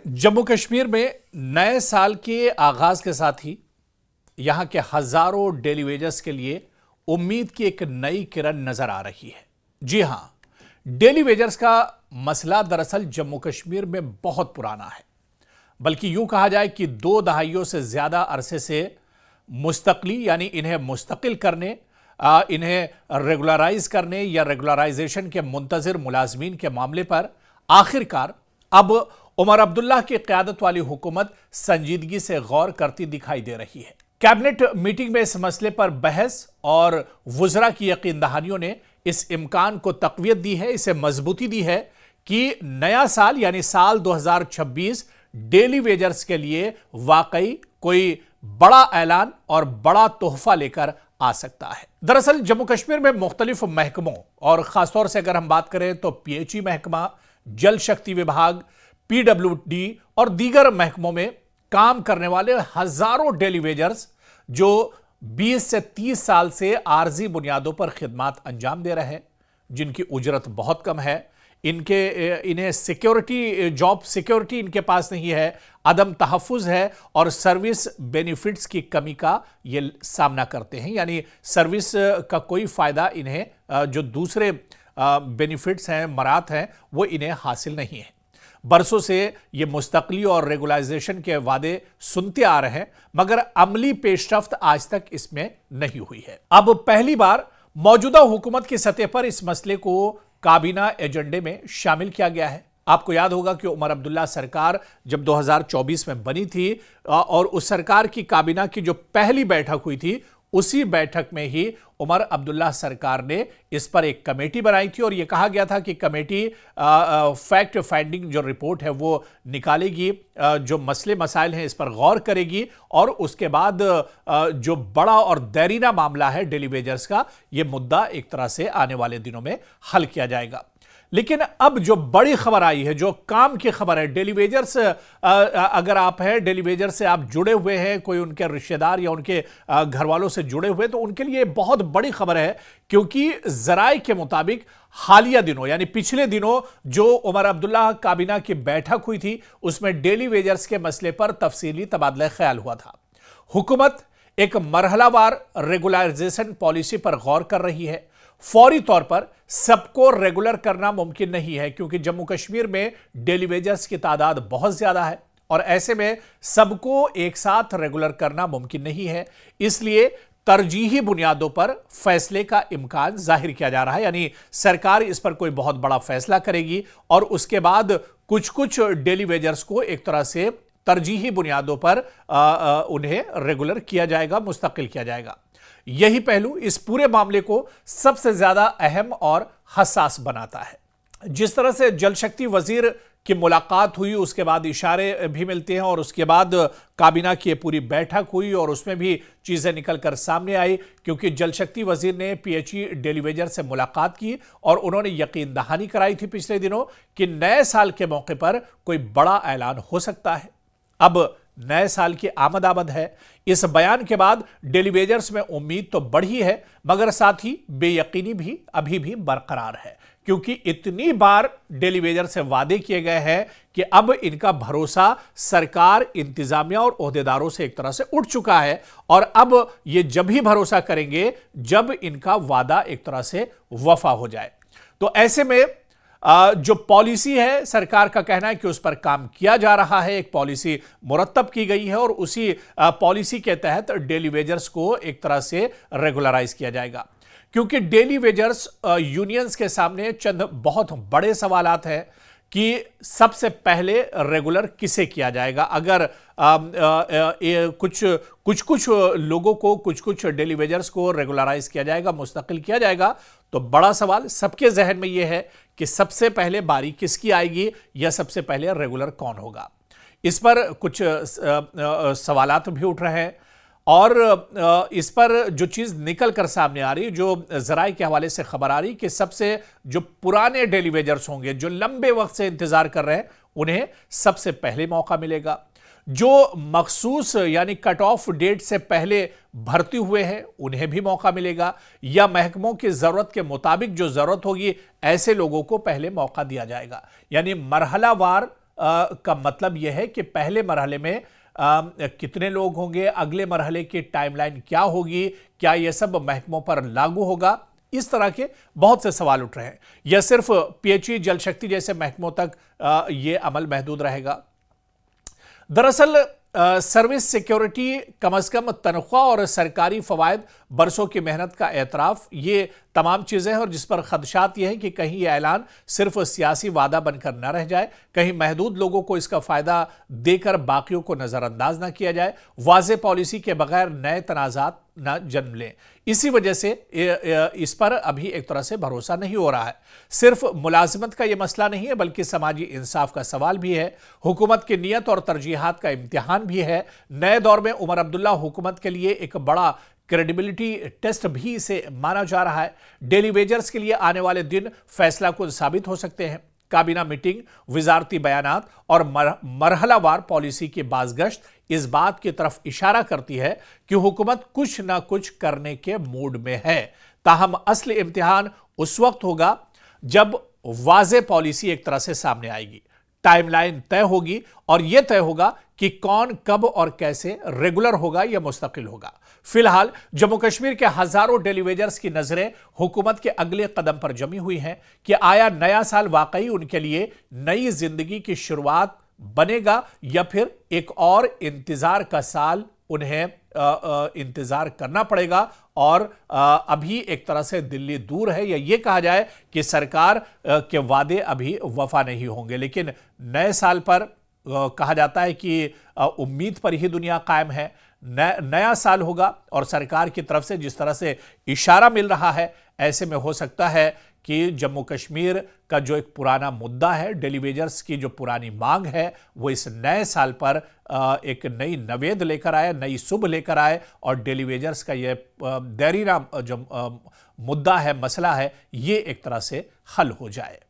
जम्मू कश्मीर में नए साल के आगाज के साथ ही यहां के हजारों डेली वेजर्स के लिए उम्मीद की एक नई किरण नजर आ रही है। जी हां, डेली वेजर्स का मसला दरअसल जम्मू कश्मीर में बहुत पुराना है, बल्कि यूं कहा जाए कि 2 दहाइयों से ज्यादा अरसे से मुस्तकली यानी इन्हें मुस्तकिल करने, इन्हें रेगुलराइज करने या रेगुलराइजेशन के मुंतजिर मुलाजमीन के मामले पर आखिरकार अब उमर अब्दुल्ला की क़यादत वाली हुकूमत संजीदगी से गौर करती दिखाई दे रही है। कैबिनेट मीटिंग में इस मसले पर बहस और वुज़रा की यकीन दहानियों ने इस इम्कान को तक़वियत दी है, इसे मजबूती दी है कि नया साल यानी साल 2026 डेली वेजर्स के लिए वाकई कोई बड़ा ऐलान और बड़ा तोहफा लेकर आ सकता है। दरअसल जम्मू कश्मीर में मुख्तलिफ महकमों और खासतौर से अगर हम बात करें तो पीएचई महकमा, जल शक्ति विभाग, पीडब्ल्यूडी और दीगर महकमों में काम करने वाले हजारों डेली वेजर्स जो 20 से 30 साल से आर्जी बुनियादों पर खिदमात अंजाम दे रहे हैं, जिनकी उजरत बहुत कम है, इन्हें सिक्योरिटी, जॉब सिक्योरिटी इनके पास नहीं है, अदम तहफ़्फ़ुज़ है और सर्विस बेनिफिट्स की कमी का ये सामना करते हैं। यानी सर्विस का कोई फ़ायदा इन्हें, जो दूसरे बेनिफिट्स हैं, मरात हैं, वो इन्हें हासिल नहीं है। बरसों से ये मुस्तकली और रेगुलाइजेशन के वादे सुनते आ रहे हैं, मगर अमली पेशरफ्त आज तक इसमें नहीं हुई है। अब पहली बार मौजूदा हुकूमत की सतह पर इस मसले को काबीना एजेंडे में शामिल किया गया है। आपको याद होगा कि उमर अब्दुल्ला सरकार जब 2024 में बनी थी और उस सरकार की काबीना की जो पहली बैठक हुई थी, उसी बैठक में ही उमर अब्दुल्ला सरकार ने इस पर एक कमेटी बनाई थी और यह कहा गया था कि कमेटी फैक्ट फाइंडिंग जो रिपोर्ट है वो निकालेगी, जो मसले मसाइल हैं इस पर गौर करेगी और उसके बाद जो बड़ा और देरीना मामला है डेली वेजर्स का, यह मुद्दा एक तरह से आने वाले दिनों में हल किया जाएगा। लेकिन अब जो बड़ी खबर आई है, जो काम की खबर है, डेली वेजर्स, अगर आप हैं डेली वेजर से आप जुड़े हुए हैं, कोई उनके रिश्तेदार या उनके घर वालों से जुड़े हुए, तो उनके लिए बहुत बड़ी खबर है, क्योंकि ज़राए के मुताबिक हालिया दिनों यानी पिछले दिनों जो उमर अब्दुल्ला काबीना की बैठक हुई थी, उसमें डेली वेजर्स के मसले पर तफसीली तबादला ख्याल हुआ था। हुकूमत एक मरहलावार रेगुलराइजेशन पॉलिसी पर गौर कर रही है। फौरी तौर पर सबको रेगुलर करना मुमकिन नहीं है, क्योंकि जम्मू कश्मीर में डेली वेजर्स की तादाद बहुत ज्यादा है और ऐसे में सबको एक साथ रेगुलर करना मुमकिन नहीं है। इसलिए तरजीही बुनियादों पर फैसले का इम्कान जाहिर किया जा रहा है, यानी सरकार इस पर कोई बहुत बड़ा फैसला करेगी और उसके बाद कुछ कुछ डेली वेजर्स को एक तरह से तरजीही बुनियादों पर उन्हें रेगुलर किया जाएगा, मुस्तकिल किया जाएगा। यही पहलू इस पूरे मामले को सबसे ज्यादा अहम और हसास बनाता है। जिस तरह से जल शक्ति वजीर की मुलाकात हुई, उसके बाद इशारे भी मिलते हैं और उसके बाद काबीना की पूरी बैठक हुई और उसमें भी चीजें निकलकर सामने आई, क्योंकि जल शक्ति वजीर ने पीएचई डेली वेजर से मुलाकात की और उन्होंने यकीन दहानी कराई थी पिछले दिनों कि नए साल के मौके पर कोई बड़ा ऐलान हो सकता है। अब नए साल की आमद है। इस बयान के बाद डेली वेजर्स में उम्मीद तो बढ़ी है, मगर साथ ही बेयकीनी भी अभी भी बरकरार है, क्योंकि इतनी बार डेली वेजर से वादे किए गए हैं कि अब इनका भरोसा सरकार, इंतजामिया और ओहदेदारों से एक तरह से उठ चुका है और अब ये जब ही भरोसा करेंगे जब इनका वादा एक तरह से वफा हो जाए। तो ऐसे में जो पॉलिसी है, सरकार का कहना है कि उस पर काम किया जा रहा है, एक पॉलिसी मुरत्तब की गई है और उसी पॉलिसी के तहत डेली वेजर्स को एक तरह से रेगुलराइज किया जाएगा। क्योंकि डेली वेजर्स यूनियंस के सामने चंद बहुत बड़े सवालात हैं कि सबसे पहले रेगुलर किसे किया जाएगा। अगर कुछ लोगों को, कुछ डेली वेजर्स को रेगुलराइज किया जाएगा, मुस्तकिल किया जाएगा, तो बड़ा सवाल सबके जहन में यह है कि सबसे पहले बारी किसकी आएगी या सबसे पहले रेगुलर कौन होगा। इस पर कुछ सवालात भी उठ रहे हैं और इस पर जो चीज़ निकल कर सामने आ रही, जो ज़राए के हवाले से खबर आ रही कि सबसे जो पुराने डेली वेजर्स होंगे, जो लंबे वक्त से इंतज़ार कर रहे हैं, उन्हें सबसे पहले मौका मिलेगा। जो मखसूस यानी कट ऑफ डेट से पहले भर्ती हुए हैं, उन्हें भी मौका मिलेगा, या महकमों की ज़रूरत के मुताबिक जो ज़रूरत होगी ऐसे लोगों को पहले मौका दिया जाएगा। यानी मरहलावार का मतलब यह है कि पहले मरहले में कितने लोग होंगे, अगले मरहले की टाइमलाइन क्या होगी, क्या यह सब महकमों पर लागू होगा, इस तरह के बहुत से सवाल उठ रहे हैं। यह सिर्फ पीएचई, जल शक्ति जैसे महकमों तक यह अमल महदूद रहेगा। दरअसल सर्विस सिक्योरिटी, कम से कम तनख्वाह और सरकारी फवायद, बरसों की मेहनत का एतराफ, ये तमाम चीजें हैं और जिस पर खदशात यह है कि कहीं यह ऐलान सिर्फ सियासी वादा बनकर न रह जाए, कहीं महदूद लोगों को इसका फायदा देकर बाकियों को नजरअंदाज न किया जाए, वाज़ेह पॉलिसी के बगैर नए तनाजात न जन्म लें। इसी वजह से इस पर अभी एक तरह से भरोसा नहीं हो रहा है। सिर्फ मुलाजिमत का यह मसला नहीं है, बल्कि समाजी इंसाफ का सवाल भी है, हुकूमत की नीयत और तरजीहात का इम्तिहान भी है। नए दौर में उमर अब्दुल्ला हुकूमत के लिए एक बड़ा क्रेडिबिलिटी टेस्ट भी इसे माना जा रहा है। डेली वेजर्स के लिए आने वाले दिन फैसला कुन साबित हो सकते हैं। काबीना मीटिंग, विजारती बयानात और मरहलावार पॉलिसी की बाज़गश्त इस बात की तरफ इशारा करती है कि हुकूमत कुछ ना कुछ करने के मूड में है। ताहम असली इम्तिहान उस वक्त होगा जब वाज़ेह पॉलिसी एक तरह से सामने आएगी, टाइमलाइन तय होगी और यह तय होगा कि कौन, कब और कैसे रेगुलर होगा या मुस्तकिल होगा। फिलहाल जम्मू कश्मीर के हजारों डेलीवेजर्स की नजरें हुकूमत के अगले कदम पर जमी हुई हैं कि आया नया साल वाकई उनके लिए नई जिंदगी की शुरुआत बनेगा या फिर एक और इंतजार का साल उन्हें इंतजार करना पड़ेगा। और अभी एक तरह से दिल्ली दूर है, या ये कहा जाए कि सरकार के वादे अभी वफा नहीं होंगे। लेकिन नए साल पर कहा जाता है कि उम्मीद पर ही दुनिया कायम है। नया साल होगा और सरकार की तरफ से जिस तरह से इशारा मिल रहा है, ऐसे में हो सकता है कि जम्मू कश्मीर का जो एक पुराना मुद्दा है, डेलीवेजर्स की जो पुरानी मांग है, वो इस नए साल पर एक नई नवेद लेकर आए, नई सुबह लेकर आए और डेलीवेजर्स का ये देरीना जो मुद्दा है, मसला है, ये एक तरह से हल हो जाए।